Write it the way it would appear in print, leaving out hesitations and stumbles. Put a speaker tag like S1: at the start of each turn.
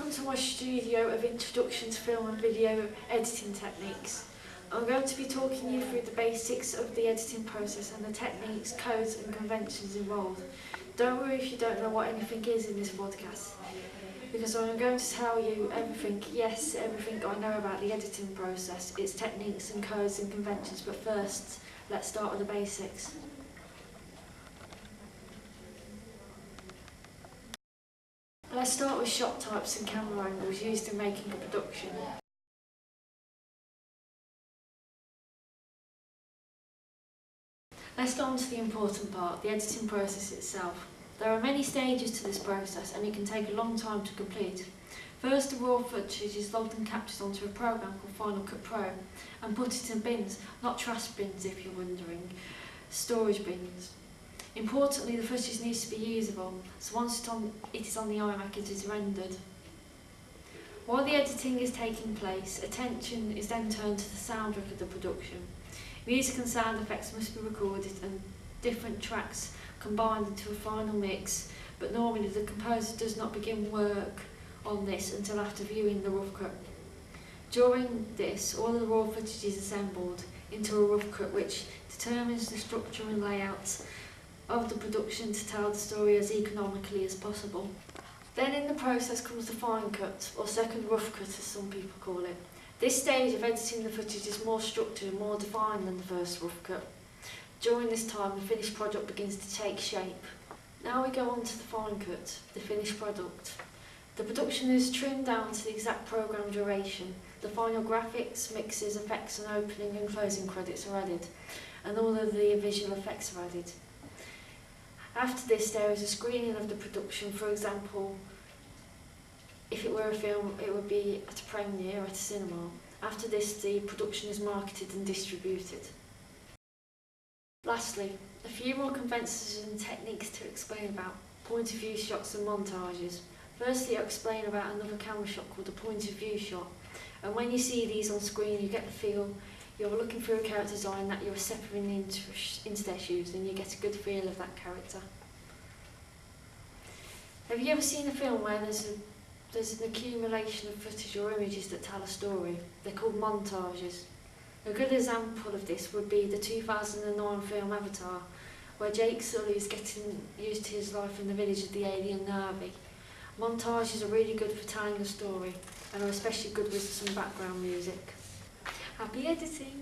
S1: Welcome to my studio of Introduction to Film and Video Editing Techniques. I'm going to be talking you through the basics of the editing process and the techniques, codes and conventions involved. Don't worry if you don't know what anything is in this podcast, because I'm going to tell you everything I know about the editing process, its techniques and codes and conventions, but first, let's start with the basics. Let's start with shot types and camera angles used in making a production. Let's get on to the important part, the editing process itself. There are many stages to this process and it can take a long time to complete. First, the raw footage is logged and captured onto a program called Final Cut Pro and put it in bins, not trash bins if you're wondering, storage bins. Importantly, the footage needs to be usable, so once it is on the iMac, it is rendered. While the editing is taking place, attention is then turned to the soundtrack of the production. Music and sound effects must be recorded and different tracks combined into a final mix, but normally the composer does not begin work on this until after viewing the rough cut. During this, all the raw footage is assembled into a rough cut which determines the structure and layout of the production to tell the story as economically as possible. Then in the process comes the fine cut, or second rough cut as some people call it. This stage of editing the footage is more structured and more defined than the first rough cut. During this time the finished product begins to take shape. Now we go on to the fine cut, the finished product. The production is trimmed down to the exact programme duration. The final graphics, mixes, effects and opening and closing credits are added, and all of the visual effects are added. After this, there is a screening of the production. For example, if it were a film, it would be at a premiere at a cinema. After this, the production is marketed and distributed. Lastly, a few more conventions and techniques to explain about point of view shots and montages. Firstly, I'll explain about another camera shot called a point of view shot. And when you see these on screen, you get the feel you're looking through a character's eye and that you're stepping into their shoes and you get a good feel of that character. Have you ever seen a film where there's an accumulation of footage or images that tell a story? They're called montages. A good example of this would be the 2009 film Avatar, where Jake Sully is getting used to his life in the village of the alien Na'vi. Montages are really good for telling a story and are especially good with some background music. Happy editing!